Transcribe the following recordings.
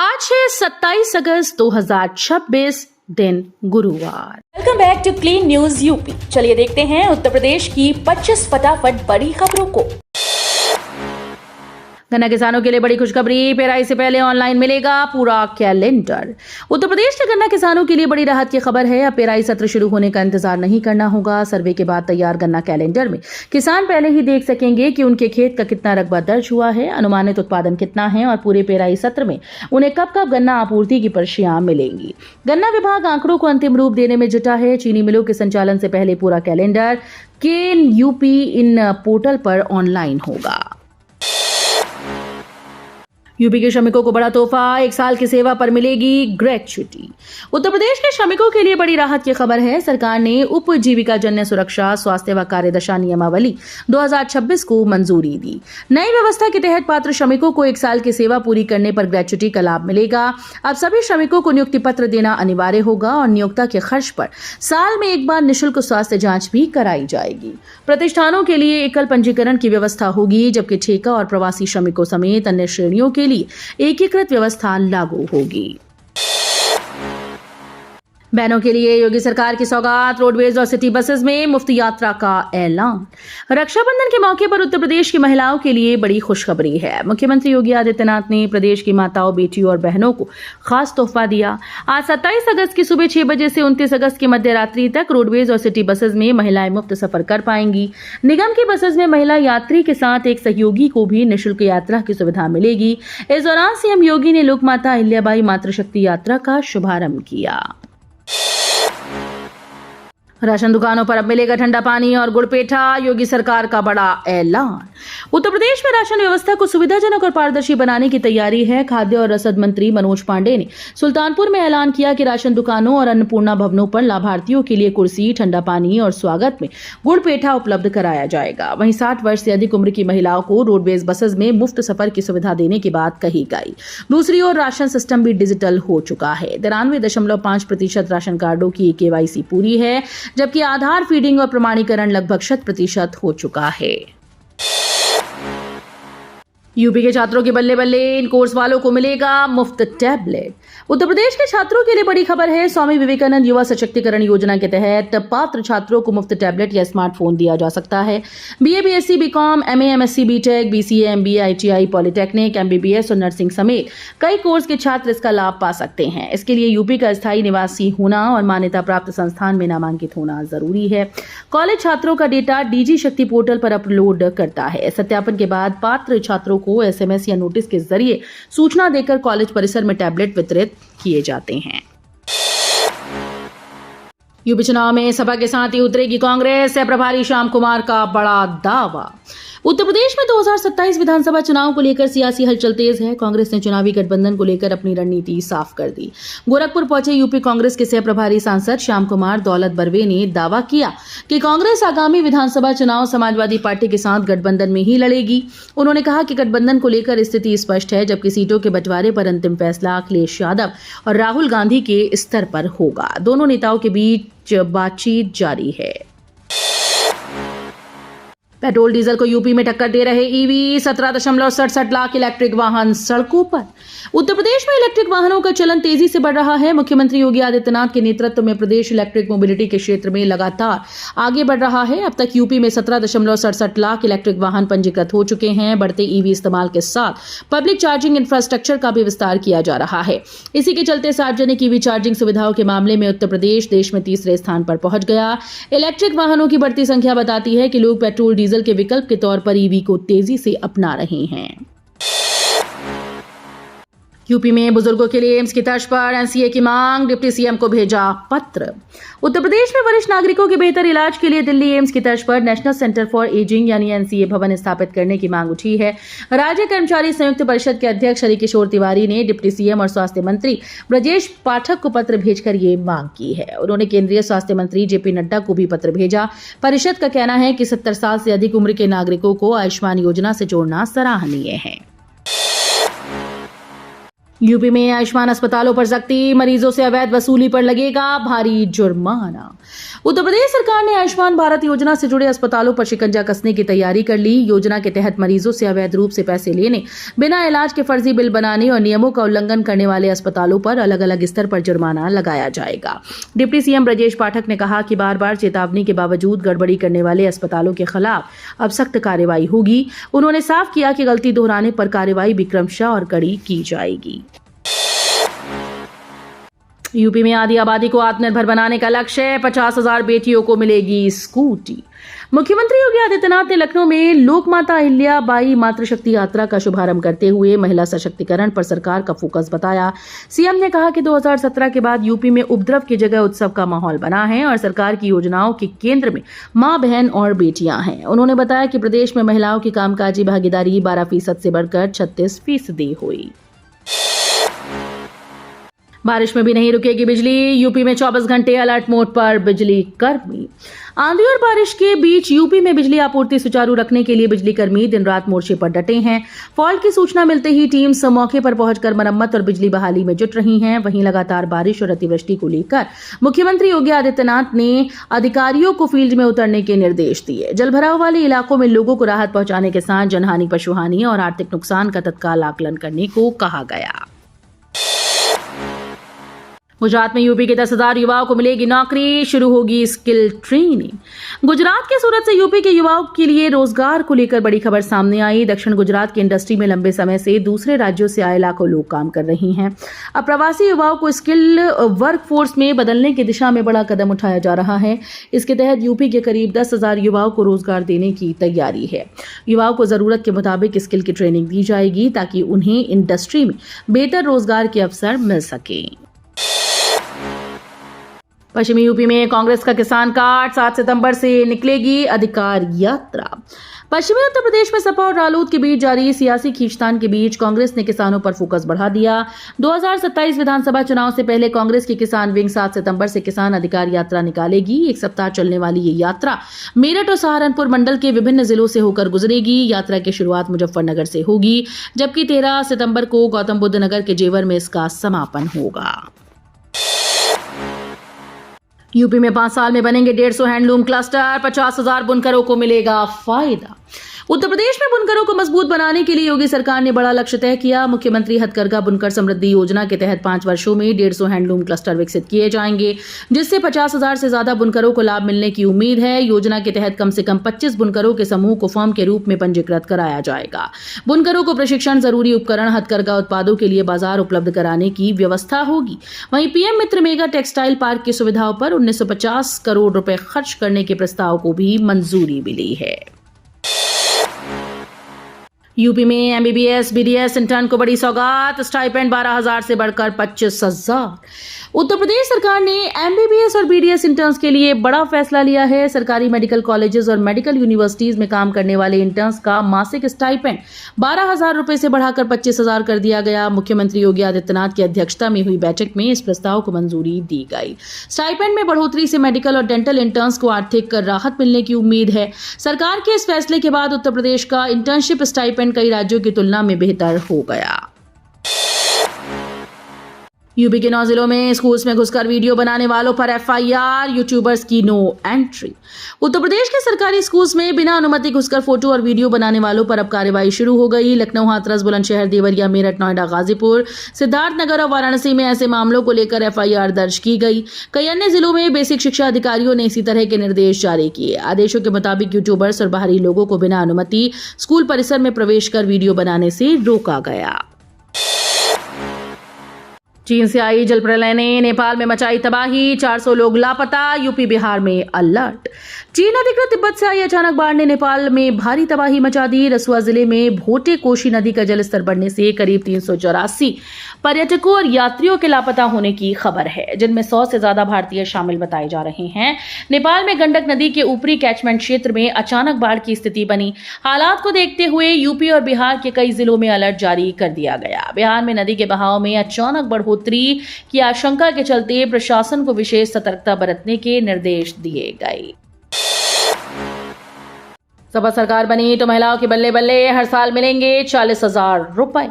आज है 27 अगस्त 2026 दिन गुरुवार। Welcome back to clean news UP. चलिए देखते हैं उत्तर प्रदेश की 25 फटाफट बड़ी खबरों को। गन्ना किसानों के लिए बड़ी खुशखबरी, पेराई से पहले ऑनलाइन मिलेगा पूरा कैलेंडर। उत्तर प्रदेश के गन्ना किसानों के लिए बड़ी राहत की खबर है। अब पेराई सत्र शुरू होने का इंतजार नहीं करना होगा। सर्वे के बाद तैयार गन्ना कैलेंडर में किसान पहले ही देख सकेंगे कि उनके खेत का कितना रकबा दर्ज हुआ है, अनुमानित उत्पादन कितना है और पूरे पेराई सत्र में उन्हें कब कब गन्ना आपूर्ति की पर्चियां मिलेंगी। गन्ना विभाग आंकड़ों को अंतिम रूप देने में जुटा है। चीनी मिलों के संचालन से पहले पूरा कैलेंडर केन यूपी इन पोर्टल पर ऑनलाइन होगा। यूपी के श्रमिकों को बड़ा तोहफा, 1 साल की सेवा पर मिलेगी ग्रेच्युटी। उत्तर प्रदेश के श्रमिकों के लिए बड़ी राहत की खबर है। सरकार ने उपजीविका जन्य सुरक्षा स्वास्थ्य व कार्यदशा नियमावली 2026 को मंजूरी दी। नई व्यवस्था के तहत पात्र श्रमिकों को 1 साल की सेवा पूरी करने पर ग्रेच्युटी का लाभ मिलेगा। अब सभी श्रमिकों को नियुक्ति पत्र देना अनिवार्य होगा और नियोक्ता के खर्च पर साल में 1 बार निःशुल्क स्वास्थ्य जांच भी कराई जाएगी। प्रतिष्ठानों के लिए एकल पंजीकरण की व्यवस्था होगी, जबकि ठेका और प्रवासी श्रमिकों समेत अन्य श्रेणियों के लिए एकीकृत व्यवस्था लागू होगी। बहनों के लिए योगी सरकार की सौगात, रोडवेज और सिटी बसेस में मुफ्त यात्रा का ऐलान। रक्षाबंधन के मौके पर उत्तर प्रदेश की महिलाओं के लिए बड़ी खुशखबरी है। मुख्यमंत्री योगी आदित्यनाथ ने प्रदेश की माताओं, बेटियों और बहनों को खास तोहफा दिया। आज 27 अगस्त की सुबह 6 बजे से 29 अगस्त की मध्य रात्रि तक रोडवेज और सिटी बसेस में महिलाएं मुफ्त सफर कर पाएंगी। निगम की बसेस में महिला यात्री के साथ एक सहयोगी को भी निःशुल्क यात्रा की सुविधा मिलेगी। इस दौरान सीएम योगी ने लोकमाता अहिल्याबाई मातृशक्ति यात्रा का शुभारंभ किया। राशन दुकानों पर अब मिलेगा ठंडा पानी और गुड़ पेठा, योगी सरकार का बड़ा ऐलान। उत्तर प्रदेश में राशन व्यवस्था को सुविधाजनक और पारदर्शी बनाने की तैयारी है। खाद्य और रसद मंत्री मनोज पांडे ने सुल्तानपुर में ऐलान किया कि राशन दुकानों और अन्नपूर्णा भवनों पर लाभार्थियों के लिए कुर्सी, ठंडा पानी और स्वागत में गुड़ पेठा उपलब्ध कराया जाएगा। वहीं 60 वर्ष से अधिक उम्र की महिलाओं को रोडवेज बसेस में मुफ्त सफर की सुविधा देने की बात कही गई। दूसरी ओर राशन सिस्टम भी डिजिटल हो चुका है। 93.5% राशन कार्डों की KYC पूरी है, जबकि आधार फीडिंग और प्रमाणीकरण लगभग 100% हो चुका है। यूपी के छात्रों के बल्ले बल्ले, इन कोर्स वालों को मिलेगा मुफ्त टैबलेट। उत्तर प्रदेश के छात्रों के लिए बड़ी खबर है। स्वामी विवेकानंद युवा सशक्तिकरण योजना के तहत पात्र छात्रों को मुफ्त टैबलेट या स्मार्टफोन दिया जा सकता है। BA, BSc, BCom, MA, MSc, BTech, BCA, MBA, ITI, polytechnic, MBBS और नर्सिंग समेत कई कोर्स के छात्र इसका लाभ पा सकते हैं। इसके लिए यूपी का स्थायी निवासी होना और मान्यता प्राप्त संस्थान में नामांकित होना जरूरी है। कॉलेज छात्रों का डेटा DG शक्ति पोर्टल पर अपलोड करता है। सत्यापन के बाद पात्र छात्रों को SMS या नोटिस के जरिए सूचना देकर कॉलेज परिसर में टैबलेट वितरित किए जाते हैं। यूपी चुनाव में सपा के साथ ही उतरेगी कांग्रेस, है प्रभारी श्याम कुमार का बड़ा दावा। उत्तर प्रदेश में 2027 विधानसभा चुनाव को लेकर सियासी हलचल तेज है। कांग्रेस ने चुनावी गठबंधन को लेकर अपनी रणनीति साफ कर दी। गोरखपुर पहुंचे यूपी कांग्रेस के सह प्रभारी सांसद श्याम कुमार दौलत बरवे ने दावा किया कि कांग्रेस आगामी विधानसभा चुनाव समाजवादी पार्टी के साथ गठबंधन में ही लड़ेगी। उन्होंने कहा कि गठबंधन को लेकर स्थिति स्पष्ट है, जबकि सीटों के बंटवारे पर अंतिम फैसला अखिलेश यादव और राहुल गांधी के स्तर पर होगा। दोनों नेताओं के बीच बातचीत जारी है। पेट्रोल डीजल को यूपी में टक्कर दे रहे EV, 17.67 लाख इलेक्ट्रिक वाहन सड़कों पर। उत्तर प्रदेश में इलेक्ट्रिक वाहनों का चलन तेजी से बढ़ रहा है। मुख्यमंत्री योगी आदित्यनाथ के नेतृत्व में प्रदेश इलेक्ट्रिक मोबिलिटी के क्षेत्र में लगातार आगे बढ़ रहा है। अब तक यूपी में 17.67 लाख इलेक्ट्रिक वाहन पंजीकृत हो चुके हैं। बढ़ते EV इस्तेमाल के साथ पब्लिक चार्जिंग इंफ्रास्ट्रक्चर का भी विस्तार किया जा रहा है। इसी के चलते सार्वजनिक EV चार्जिंग सुविधाओं के मामले में उत्तर प्रदेश देश में 3रे स्थान पर पहुंच गया। इलेक्ट्रिक वाहनों की बढ़ती संख्या बताती है कि लोग पेट्रोल डीजल के विकल्प के तौर पर EV को तेजी से अपना रहे हैं। यूपी में बुजुर्गों के लिए एम्स की तर्ज पर NCA की मांग, डिप्टी CM को भेजा पत्र। उत्तर प्रदेश में वरिष्ठ नागरिकों के बेहतर इलाज के लिए दिल्ली एम्स की तर्ज पर नेशनल सेंटर फॉर एजिंग यानी NCA भवन स्थापित करने की मांग उठी है। राज्य कर्मचारी संयुक्त परिषद के अध्यक्ष हरिकिशोर तिवारी ने डिप्टी CM और स्वास्थ्य मंत्री ब्रजेश पाठक को पत्र भेजकर ये मांग की है। उन्होंने केंद्रीय स्वास्थ्य मंत्री JP नड्डा को भी पत्र भेजा। परिषद का कहना है कि 70 साल से अधिक उम्र के नागरिकों को आयुष्मान योजना से जोड़ना सराहनीय है। यूपी में आयुष्मान अस्पतालों पर सख्ती, मरीजों से अवैध वसूली पर लगेगा भारी जुर्माना। उत्तर प्रदेश सरकार ने आयुष्मान भारत योजना से जुड़े अस्पतालों पर शिकंजा कसने की तैयारी कर ली। योजना के तहत मरीजों से अवैध रूप से पैसे लेने, बिना इलाज के फर्जी बिल बनाने और नियमों का उल्लंघन करने वाले अस्पतालों पर अलग अलग स्तर पर जुर्माना लगाया जाएगा। डिप्टी सीएम ब्रजेश पाठक ने कहा कि बार बार चेतावनी के बावजूद गड़बड़ी करने वाले अस्पतालों के खिलाफ अब सख्त कार्रवाई होगी। उन्होंने साफ किया कि गलती दोहराने पर कार्रवाई भी क्रमशः और कड़ी की जाएगी। यूपी में आधी आबादी को आत्मनिर्भर बनाने का लक्ष्य, 50,000 बेटियों को मिलेगी स्कूटी। मुख्यमंत्री योगी आदित्यनाथ ने लखनऊ में लोकमाता अहिल्याबाई मातृशक्ति यात्रा का शुभारंभ करते हुए महिला सशक्तिकरण पर सरकार का फोकस बताया। सीएम ने कहा कि 2017 के बाद यूपी में उपद्रव की जगह उत्सव का माहौल बना है और सरकार की योजनाओं के केंद्र में मां, बहन और बेटियां हैं। उन्होंने बताया कि प्रदेश में महिलाओं की कामकाजी भागीदारी 12% से बढ़कर 36% हुई। बारिश में भी नहीं रुकेगी बिजली, यूपी में 24 घंटे अलर्ट मोड पर बिजली कर्मी। आंधी और बारिश के बीच यूपी में बिजली आपूर्ति सुचारू रखने के लिए बिजली कर्मी दिन रात मोर्चे पर डटे हैं। फॉल्ट की सूचना मिलते ही टीम्स मौके पर पहुंचकर मरम्मत और बिजली बहाली में जुट रही हैं। वहीं लगातार बारिश और अतिवृष्टि को लेकर मुख्यमंत्री योगी आदित्यनाथ ने अधिकारियों को फील्ड में उतरने के निर्देश दिए। जलभराव वाले इलाकों में लोगों को राहत पहुंचाने के साथ जनहानि, पशुहानि और आर्थिक नुकसान का तत्काल आकलन करने को कहा गया। गुजरात में यूपी के 10,000 युवाओं को मिलेगी नौकरी, शुरू होगी स्किल ट्रेनिंग। गुजरात के सूरत से यूपी के युवाओं के लिए रोजगार को लेकर बड़ी खबर सामने आई। दक्षिण गुजरात की इंडस्ट्री में लंबे समय से दूसरे राज्यों से आए लाखों लोग काम कर रहे हैं। अब प्रवासी युवाओं को स्किल वर्कफोर्स में बदलने की दिशा में बड़ा कदम उठाया जा रहा है। इसके तहत यूपी के करीब 10,000 युवाओं को रोजगार देने की तैयारी है। युवाओं को जरूरत के मुताबिक स्किल की ट्रेनिंग दी जाएगी ताकि उन्हें इंडस्ट्री में बेहतर रोजगार के अवसर मिल सके। पश्चिमी यूपी में कांग्रेस का किसान कार्ड, 7 सितंबर से निकलेगी अधिकार यात्रा। पश्चिमी उत्तर प्रदेश में सपा और रालोद के बीच जारी सियासी खींचतान के बीच कांग्रेस ने किसानों पर फोकस बढ़ा दिया। 2027 विधानसभा चुनाव से पहले कांग्रेस की किसान विंग 7 सितंबर से किसान अधिकार यात्रा निकालेगी। एक सप्ताह चलने वाली ये यात्रा मेरठ और सहारनपुर मंडल के विभिन्न जिलों से होकर गुजरेगी। यात्रा की शुरुआत मुजफ्फरनगर से होगी, जबकि 13 सितंबर को गौतम बुद्ध नगर के जेवर में इसका समापन होगा। यूपी में 5 साल में बनेंगे 150 हैंडलूम क्लस्टर, 50,000 बुनकरों को मिलेगा फायदा। उत्तर प्रदेश में बुनकरों को मजबूत बनाने के लिए योगी सरकार ने बड़ा लक्ष्य तय किया। मुख्यमंत्री हथकरघा बुनकर समृद्धि योजना के तहत 5 वर्षों में 150 हैंडलूम क्लस्टर विकसित किए जाएंगे, जिससे 50,000 से ज्यादा बुनकरों को लाभ मिलने की उम्मीद है। योजना के तहत कम से कम 25 बुनकरों के समूह को फर्म के रूप में पंजीकृत कराया जाएगा। बुनकरों को प्रशिक्षण, जरूरी उपकरण, हथकरघा उत्पादों के लिए बाजार उपलब्ध कराने की व्यवस्था होगी। वहीं पीएम मित्र मेगा टेक्सटाइल पार्क की सुविधाओं पर 1950 करोड़ रुपए खर्च करने के प्रस्ताव को भी मंजूरी मिली है। यूपी में एमबीबीएस, बीडीएस इंटर्न को बड़ी सौगात, स्टाइपेंड 12,000 से बढ़कर 25,000। उत्तर प्रदेश सरकार ने एमबीबीएस और बीडीएस इंटर्न्स के लिए बड़ा फैसला लिया है। सरकारी मेडिकल कॉलेजेस और मेडिकल यूनिवर्सिटीज में काम करने वाले इंटर्न्स का मासिक स्टाइपेंड 12,000 रुपए से बढ़ाकर 25,000 कर दिया गया। मुख्यमंत्री योगी आदित्यनाथ की अध्यक्षता में हुई बैठक में इस प्रस्ताव को मंजूरी दी गई। स्टाइपेंड में बढ़ोतरी से मेडिकल और डेंटल इंटर्न्स को आर्थिक राहत मिलने की उम्मीद है। सरकार के इस फैसले के बाद उत्तर प्रदेश का इंटर्नशिप स्टाइपेंड कई राज्यों की तुलना में बेहतर हो गया। यूपी के 9 जिलों में स्कूल्स में घुसकर वीडियो बनाने वालों पर एफआईआर, यूट्यूबर्स की नो एंट्री। उत्तर प्रदेश के सरकारी स्कूल्स में बिना अनुमति घुसकर फोटो और वीडियो बनाने वालों पर अब कार्रवाई शुरू हो गई। लखनऊ, हाथरस, बुलंदशहर, देवरिया, मेरठ, नोएडा, गाजीपुर, सिद्धार्थनगर और वाराणसी में ऐसे मामलों को लेकर एफआईआर दर्ज की गई। कई अन्य जिलों में बेसिक शिक्षा अधिकारियों ने इसी तरह के निर्देश जारी किए। आदेशों के मुताबिक यूट्यूबर्स और बाहरी लोगों को बिना अनुमति स्कूल परिसर में प्रवेश कर वीडियो बनाने से रोका गया। चीन से आई जल प्रलय ने नेपाल में मचाई तबाही, 400 लोग लापता, यूपी बिहार में अलर्ट। चीन अधिकृत तिब्बत से आई अचानक बाढ़ ने नेपाल में भारी तबाही मचा दी। रसुआ जिले में भोटे कोशी नदी का जलस्तर बढ़ने से करीब 384 पर्यटकों और यात्रियों के लापता होने की खबर है, जिनमें 100 से ज्यादा भारतीय शामिल बताए जा रहे हैं। नेपाल में गंडक नदी के ऊपरी कैचमेंट क्षेत्र में अचानक बाढ़ की स्थिति बनी। हालात को देखते हुए यूपी और बिहार के कई जिलों में अलर्ट जारी कर दिया गया। बिहार में नदी के बहाव में अचानक बढ़ोतरी की आशंका के चलते प्रशासन को विशेष सतर्कता बरतने के निर्देश दिए गए। सपा सरकार बनी तो महिलाओं के बल्ले बल्ले हर साल मिलेंगे 40,000 रुपए।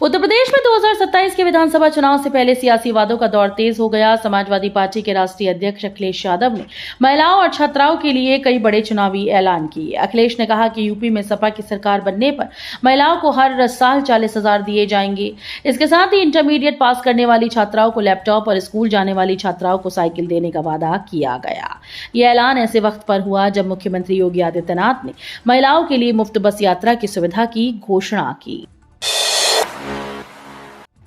उत्तर प्रदेश में 2027 के विधानसभा चुनाव से पहले सियासी वादों का दौर तेज हो गया। समाजवादी पार्टी के राष्ट्रीय अध्यक्ष अखिलेश यादव ने महिलाओं और छात्राओं के लिए कई बड़े चुनावी ऐलान किए। अखिलेश ने कहा कि यूपी में सपा की सरकार बनने पर महिलाओं को हर साल 40,000 दिए जाएंगे। इसके साथ ही इंटरमीडिएट पास करने वाली छात्राओं को लैपटॉप और स्कूल जाने वाली छात्राओं को साइकिल देने का वादा किया गया। यह ऐलान ऐसे वक्त पर हुआ जब मुख्यमंत्री योगी आदित्यनाथ ने महिलाओं के लिए मुफ्त बस यात्रा की सुविधा की घोषणा की।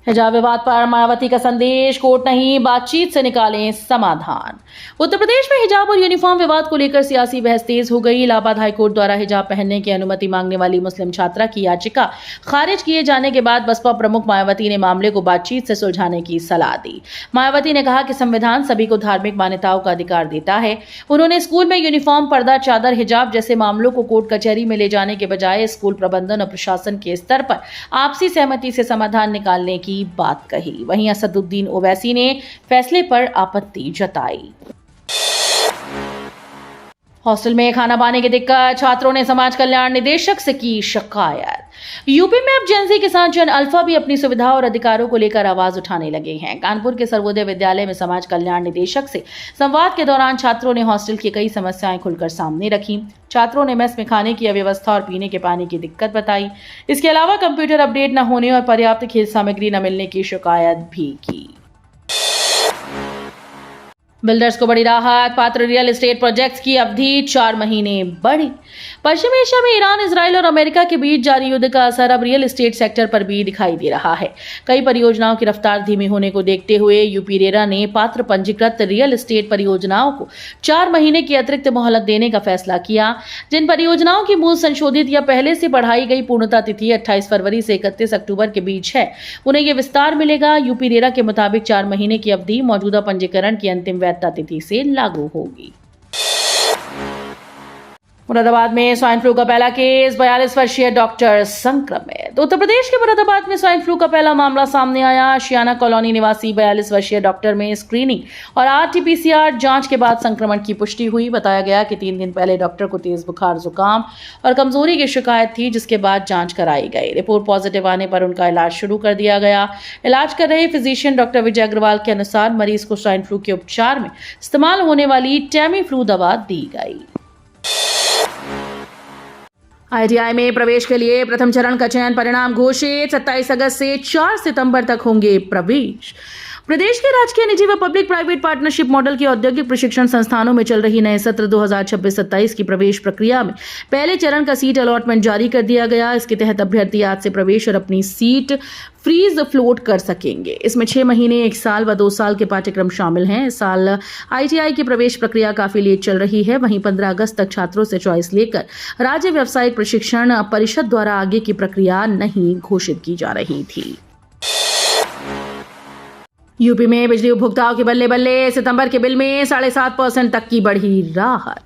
हिजाब विवाद पर मायावती का संदेश, कोर्ट नहीं बातचीत से निकालें समाधान। उत्तर प्रदेश में हिजाब और यूनिफॉर्म विवाद को लेकर सियासी बहस तेज हो गई। इलाहाबाद हाईकोर्ट द्वारा हिजाब पहनने की अनुमति मांगने वाली मुस्लिम छात्रा की याचिका खारिज किए जाने के बाद बसपा प्रमुख मायावती ने मामले को बातचीत से सुलझाने की सलाह दी। मायावती ने कहा कि संविधान सभी को धार्मिक मान्यताओं का अधिकार देता है। उन्होंने स्कूल में यूनिफॉर्म, पर्दा, चादर, हिजाब जैसे मामलों को कोर्ट कचहरी में ले जाने के बजाय स्कूल प्रबंधन और प्रशासन के स्तर पर आपसी सहमति से समाधान निकालने की बात कही। वहीं असदुद्दीन ओवैसी ने फैसले पर आपत्ति जताई। हॉस्टल में खाना पाने की दिक्कत, छात्रों ने समाज कल्याण निदेशक से की शिकायत। यूपी में अब जेन ज़ी के साथ जेन अल्फा भी अपनी सुविधा और अधिकारों को लेकर आवाज उठाने लगे हैं। कानपुर के सर्वोदय विद्यालय में समाज कल्याण निदेशक से संवाद के दौरान छात्रों ने हॉस्टल की कई समस्याएं खुलकर सामने रखी। छात्रों ने मेस में खाने की अव्यवस्था और पीने के पानी की दिक्कत बताई। इसके अलावा कंप्यूटर अपडेट न होने और पर्याप्त खेल सामग्री न मिलने की शिकायत भी की। बिल्डर्स को बड़ी राहत, पात्र रियल एस्टेट प्रोजेक्ट्स की अवधि 4 महीने बढ़ी। पश्चिमी एशिया में ईरान, इजराइल और अमेरिका के बीच जारी युद्ध का असर अब रियल एस्टेट सेक्टर पर भी दिखाई दे रहा है। कई परियोजनाओं की रफ्तार धीमी होने को देखते हुए यूपी रेरा ने पात्र पंजीकृत रियल एस्टेट परियोजनाओं को 4 महीने की अतिरिक्त मोहलत देने का फैसला किया। जिन परियोजनाओं की मूल संशोधित या पहले से बढ़ाई गई पूर्णता तिथि 28 फरवरी से 31 अक्टूबर के बीच है, उन्हें यह विस्तार मिलेगा। यूपी रेरा के मुताबिक 4 महीने की अवधि मौजूदा पंजीकरण की अंतिम वैधता तिथि से लागू होगी। मुरादाबाद में स्वाइन फ्लू का पहला केस, 42 वर्षीय डॉक्टर संक्रमित। उत्तर प्रदेश के मुरादाबाद में स्वाइन फ्लू का पहला मामला सामने आया। शियाना कॉलोनी निवासी 42 वर्षीय डॉक्टर में स्क्रीनिंग और RT-PCR जांच के बाद संक्रमण की पुष्टि हुई। बताया गया कि 3 दिन पहले डॉक्टर को तेज बुखार, जुकाम और कमजोरी की शिकायत थी, जिसके बाद जांच कराई गई। रिपोर्ट पॉजिटिव आने पर उनका इलाज शुरू कर दिया गया। इलाज कर रहे फिजिशियन डॉक्टर विजय अग्रवाल के अनुसार मरीज को स्वाइन फ्लू के उपचार में इस्तेमाल होने वाली टैमी फ्लू दवा दी गई। ITI में प्रवेश के लिए प्रथम चरण का चयन परिणाम घोषित। 27 अगस्त से 4 सितंबर तक होंगे प्रवेश। प्रदेश के राजकीय, निजी व पब्लिक प्राइवेट पार्टनरशिप मॉडल के औद्योगिक प्रशिक्षण संस्थानों में चल रही नए सत्र 2026-27 की प्रवेश प्रक्रिया में पहले चरण का सीट अलॉटमेंट जारी कर दिया गया। इसके तहत अभ्यर्थी आज से प्रवेश और अपनी सीट फ्रीज फ्लोट कर सकेंगे। इसमें 6 महीने, 1 साल व 2 साल के पाठ्यक्रम शामिल हैं। इस साल ITI की प्रवेश प्रक्रिया काफी लेट चल रही है। वहीं 15 अगस्त तक छात्रों से चॉइस लेकर राज्य व्यावसायिक प्रशिक्षण परिषद द्वारा आगे की प्रक्रिया नहीं घोषित की जा रही थी। यूपी में बिजली उपभोक्ताओं के बल्ले बल्ले, सितंबर के बिल में 7.5% तक की बढ़ी राहत।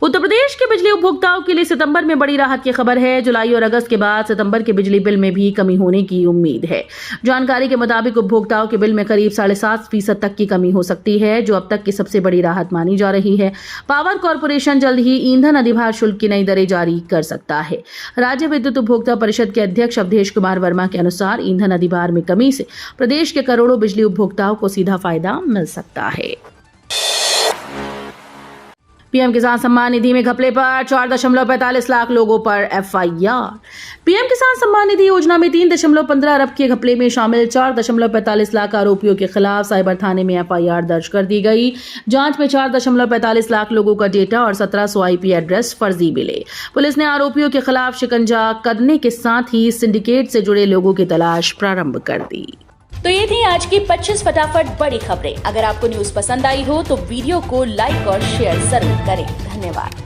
उत्तर प्रदेश के बिजली उपभोक्ताओं के लिए सितंबर में बड़ी राहत की खबर है। जुलाई और अगस्त के बाद सितंबर के बिजली बिल में भी कमी होने की उम्मीद है। जानकारी के मुताबिक उपभोक्ताओं के बिल में करीब 7.5% तक की कमी हो सकती है, जो अब तक की सबसे बड़ी राहत मानी जा रही है। पावर कॉर्पोरेशन जल्द ही ईंधन अधिभार शुल्क की नई दरें जारी कर सकता है। राज्य विद्युत उपभोक्ता परिषद के अध्यक्ष अवधेश कुमार वर्मा के अनुसार ईंधन अधिभार में कमी से प्रदेश के करोड़ों बिजली उपभोक्ताओं को सीधा फायदा मिल सकता है। पीएम किसान सम्मान निधि में घपले पर 4.45 लाख लोगों पर FIR। पीएम किसान सम्मान निधि योजना में 3.15 अरब के घपले में शामिल 4.45 लाख आरोपियों के खिलाफ साइबर थाने में FIR दर्ज कर दी गई। जांच में 4.45 लाख लोगों का डेटा और 1700 IP एड्रेस फर्जी मिले। पुलिस ने आरोपियों के खिलाफ शिकंजा करने के साथ ही सिंडिकेट से जुड़े लोगों की तलाश प्रारंभ कर दी। तो ये थी आज की 25 फटाफट बड़ी खबरें। अगर आपको न्यूज पसंद आई हो तो वीडियो को लाइक और शेयर जरूर करें। धन्यवाद।